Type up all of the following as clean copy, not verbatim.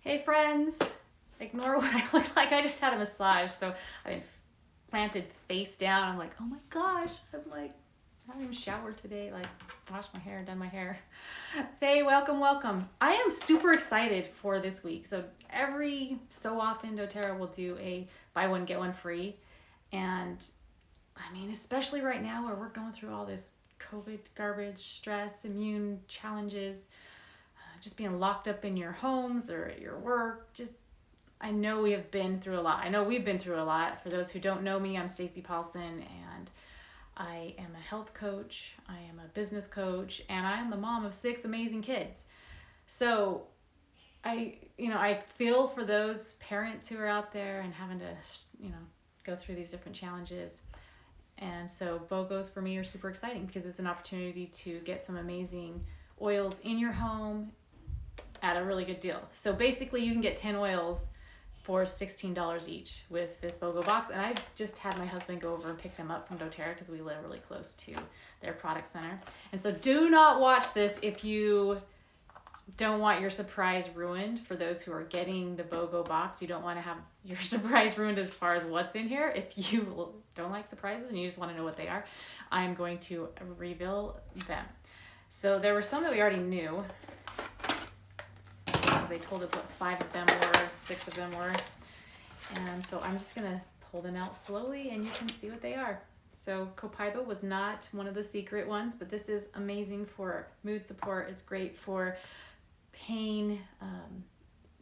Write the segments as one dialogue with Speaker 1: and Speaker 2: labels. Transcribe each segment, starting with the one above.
Speaker 1: Hey friends, ignore what I look like. I just had a massage, so I've been planted face down. I'm like, oh my gosh, I haven't even showered today, like washed my hair, done my hair. Say welcome. I am super excited for this week. So every so often doTERRA will do a buy one, get one free. And I mean, especially right now where we're going through all this COVID garbage, stress, immune challenges, just being locked up in your homes or at your work. Just, I know we have been through a lot. I know we've been through a lot. For those who don't know me, I'm Stacey Paulson, and I am a health coach, I am a business coach, and I am the mom of 6 amazing kids. So I feel for those parents who are out there and having to, go through these different challenges. And so BOGOs for me are super exciting because it's an opportunity to get some amazing oils in your home at a really good deal. So basically you can get 10 oils for $16 each with this BOGO box. And I just had my husband go over and pick them up from doTERRA because we live really close to their product center. And so do not watch this if you don't want your surprise ruined. For those who are getting the BOGO box, you don't want to have your surprise ruined as far as what's in here. If you don't like surprises and you just want to know what they are, I'm going to reveal them. So there were some that we already knew. They told us what 5 of them were, 6 of them were. And so I'm just gonna pull them out slowly and you can see what they are. So Copaiba was not one of the secret ones, but this is amazing for mood support. It's great for pain.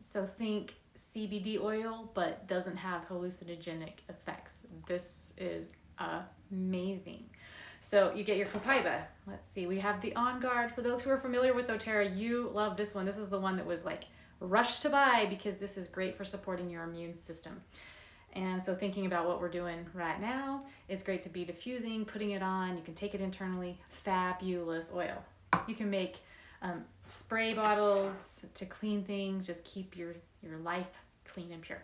Speaker 1: So think CBD oil, but doesn't have hallucinogenic effects. This is amazing. So you get your Copaiba. Let's see, we have the On Guard. For those who are familiar with doTERRA, you love this one. This is the one that was like rush to buy because this is great for supporting your immune system. And so thinking about what we're doing right now, it's great to be diffusing, putting it on. You can take it internally. Fabulous oil. You can make spray bottles to clean things, just keep your life clean and pure.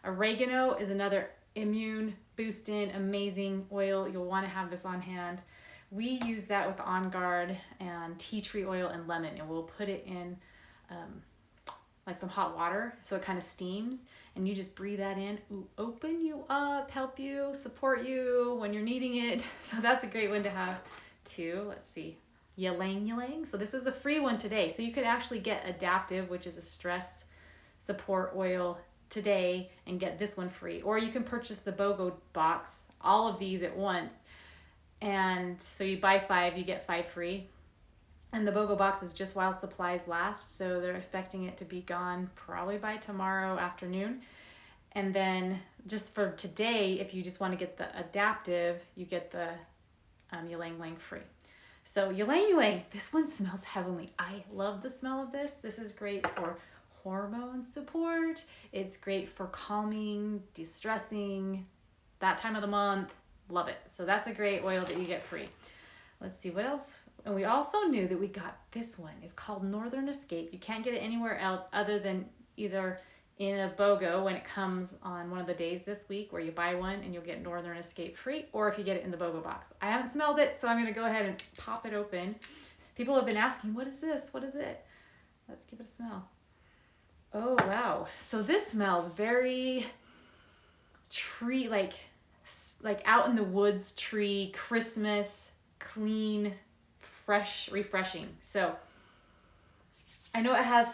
Speaker 1: Oregano is another immune boosting amazing oil. You'll want to have this on hand. We use that with On Guard and tea tree oil and lemon, and we'll put it in like some hot water so it kind of steams, and you just breathe that in. Ooh, open you up, help you, support you when you're needing it. So that's a great one to have too. Let's see, ylang. So this is a free one today, so you could actually get Adaptive, which is a stress support oil, today and get this one free, or you can purchase the BOGO box, all of these at once, and so you buy 5, you get 5 free. And the BOGO box is just while supplies last, so they're expecting it to be gone probably by tomorrow afternoon. And then just for today, if you just want to get the Adaptive, you get the ylang free. So ylang, this one smells heavenly. I love the smell of this. This is great for hormone support. It's great for calming, de-stressing, that time of the month. Love it. So that's a great oil that you get free. Let's see what else. And we also knew that we got this one. It's called Northern Escape. You can't get it anywhere else other than either in a BOGO when it comes on one of the days this week where you buy one and you'll get Northern Escape free, or if you get it in the BOGO box. I haven't smelled it, so I'm going to go ahead and pop it open. People have been asking, what is this? What is it? Let's give it a smell. Oh, wow. So this smells very tree, like out in the woods tree, Christmas, clean, fresh, refreshing. So I know it has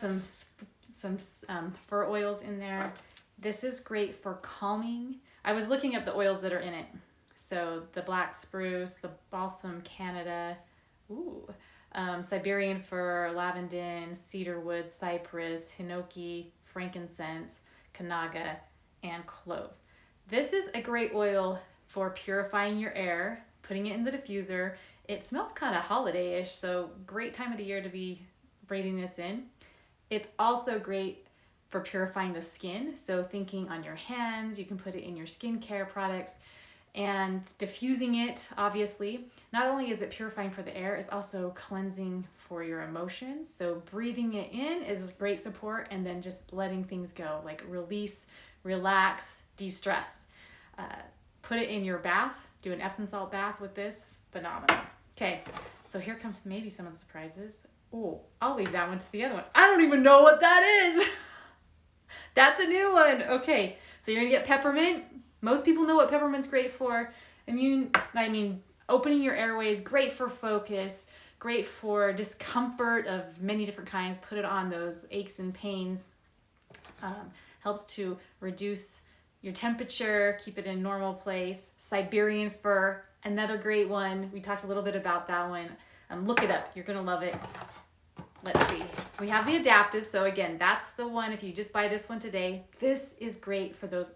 Speaker 1: some fir oils in there. This is great for calming. I was looking up the oils that are in it. So the black spruce, the balsam Canada, Siberian fir, lavender, cedarwood, cypress, hinoki, frankincense, kanaga, and clove. This is a great oil for purifying your air, putting it in the diffuser. It smells kind of holiday-ish, so great time of the year to be breathing this in. It's also great for purifying the skin, so thinking on your hands, you can put it in your skincare products. And diffusing it, obviously, not only is it purifying for the air, it's also cleansing for your emotions. So breathing it in is great support, and then just letting things go, like release, relax, de-stress. Put it in your bath, do an Epsom salt bath with this, phenomenal. Okay, so here comes maybe some of the surprises. Oh, I'll leave that one to the other one. I don't even know what that is. That's a new one. Okay, so you're gonna get peppermint. Most people know what peppermint's great for. Opening your airways, great for focus, great for discomfort of many different kinds. Put it on those aches and pains. Helps to reduce your temperature, keep it in normal place. Siberian fir, another great one. We talked a little bit about that one. Look it up. You're gonna love it. Let's see. We have the adaptive. So again, that's the one. If you just buy this one today, this is great for those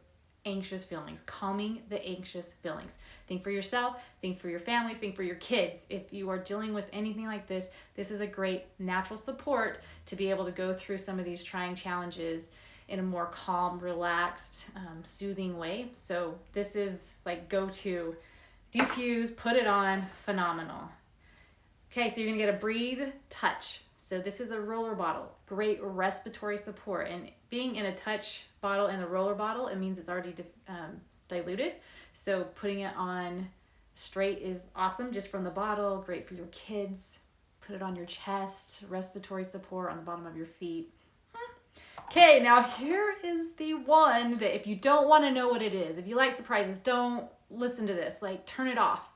Speaker 1: anxious feelings, calming the anxious feelings. Think for yourself, think for your family, think for your kids. If you are dealing with anything like this, this is a great natural support to be able to go through some of these trying challenges in a more calm, relaxed, soothing way. So this is like go-to. Diffuse, put it on, phenomenal. Okay, so you're gonna get a breathe touch. So this is a roller bottle, great respiratory support. And being in a touch bottle and a roller bottle, it means it's already diluted. So putting it on straight is awesome, just from the bottle, great for your kids. Put it on your chest, respiratory support on the bottom of your feet. Okay, now here is the one that if you don't want to know what it is, if you like surprises, don't listen to this, like turn it off.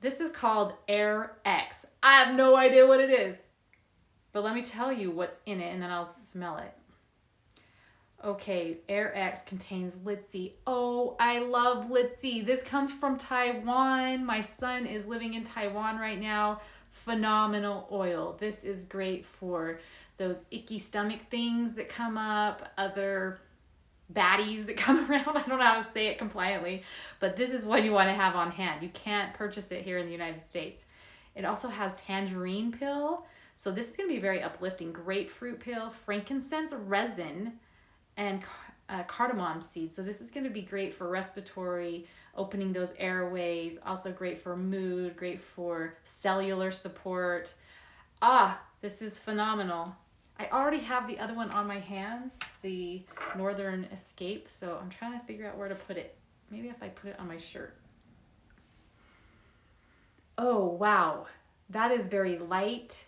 Speaker 1: This is called Air X. I have no idea what it is, but let me tell you what's in it and then I'll smell it. Okay, Air X contains Litsi. Oh, I love Litsi. This comes from Taiwan. My son is living in Taiwan right now. Phenomenal oil. This is great for those icky stomach things that come up, other baddies that come around. I don't know how to say it compliantly, but this is what you want to have on hand. You can't purchase it here in the United States. It also has tangerine pill. So this is going to be very uplifting. Grapefruit pill, frankincense resin, and cardamom seeds. So this is going to be great for respiratory, opening those airways. Also great for mood, great for cellular support. This is phenomenal. I already have the other one on my hands, the Northern Escape, so I'm trying to figure out where to put it. Maybe if I put it on my shirt. Oh, wow. That is very light.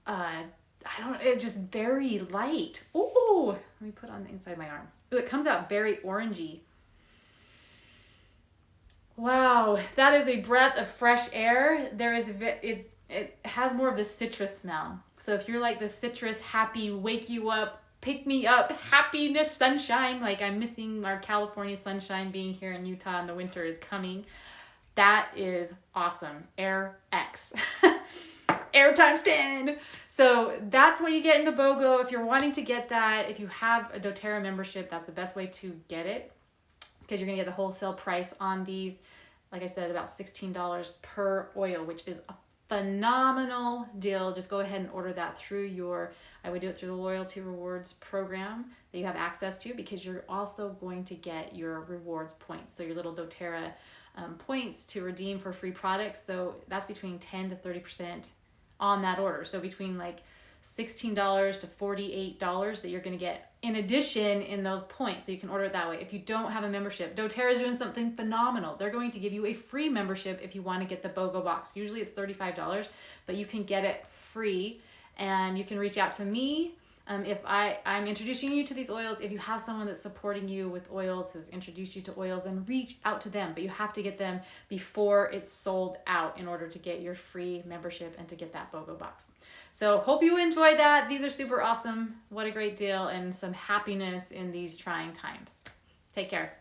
Speaker 1: It's just very light. Ooh, let me put it on the inside of my arm. Ooh, it comes out very orangey. Wow, that is a breath of fresh air. It has more of the citrus smell. So if you're like the citrus, happy, wake you up, pick me up, happiness, sunshine, like I'm missing our California sunshine, being here in Utah in the winter is coming. That is awesome. Air X. Air times 10. So that's what you get in the BOGO. If you're wanting to get that, if you have a doTERRA membership, that's the best way to get it, because you're gonna get the wholesale price on these. Like I said, about $16 per oil, which is a phenomenal deal. Just go ahead and order that through I would do it through the loyalty rewards program that you have access to, because you're also going to get your rewards points. So your little doTERRA points to redeem for free products. So that's between 10 to 30% on that order. So between like $16 to $48 that you're going to get in addition in those points. So you can order it that way. If you don't have a membership, doTERRA is doing something phenomenal. They're going to give you a free membership if you want to get the BOGO box. Usually it's $35, but you can get it free, and you can reach out to me. If I'm introducing you to these oils, if you have someone that's supporting you with oils, has introduced you to oils, then reach out to them. But you have to get them before it's sold out in order to get your free membership and to get that BOGO box. So hope you enjoyed that. These are super awesome. What a great deal, and some happiness in these trying times. Take care.